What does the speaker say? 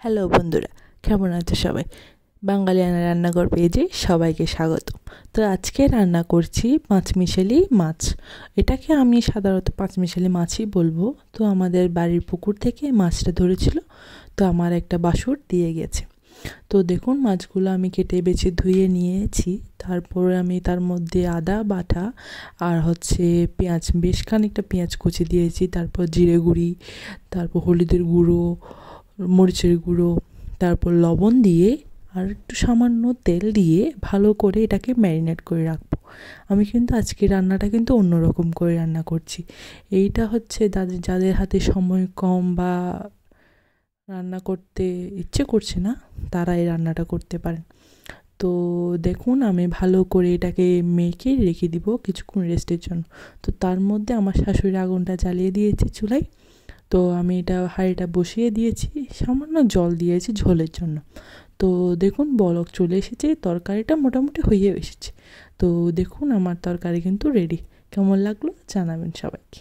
Hello বন্ধুরা, কেমন আছো সবাই? বাঙালিয়ানা রান্নাঘর পেজে সবাইকে স্বাগত। তো আজকে রান্না করছি পাঁচমিশালি মাছ। এটাকে আমি সাধারণত পাঁচমিশালি মাছই বলবো। তো আমাদের বাড়ির পুকুর থেকে মাছটা ধরেছিল, তো আমার একটা বাসুর দিয়ে গেছে। তো দেখুন মাছগুলো আমি কেটে বেছে ধুয়ে নিয়েছি। তারপরে আমি তার মধ্যে আদা বাটা আর পেঁয়াজ, বেশ খানিকটা পেঁয়াজ কুচি দিয়েছি। তারপর জিরে গুঁড়ি, তারপর হলুদের গুঁড়ো, মরিচের গুঁড়ো, তারপর লবণ দিয়ে আর একটু সামান্য তেল দিয়ে ভালো করে এটাকে ম্যারিনেট করে রাখবো। আমি কিন্তু আজকে রান্নাটা কিন্তু অন্যরকম করে রান্না করছি। এইটা যাদের যাদের হাতে সময় কম বা রান্না করতে ইচ্ছে করছে না, তারা এই রান্নাটা করতে পারেন। তো দেখুন আমি ভালো করে এটাকে মেখে রেখে দিব কিছুক্ষণ রেস্টের জন্য। তো তার মধ্যে আমার শাশুড়ি আগুনটা জ্বালিয়ে দিয়েছে চুলায়। তো আমি এটা হাঁড়িটা বসিয়ে দিয়েছি, সামান্য জল দিয়েছি ঝোলের জন্য। তো দেখুন বলক চলে এসেছে, তরকারিটা মোটামুটি হয়ে এসেছে। তো দেখুন আমার তরকারি কিন্তু রেডি। কেমন লাগলো জানাবেন সবাইকে।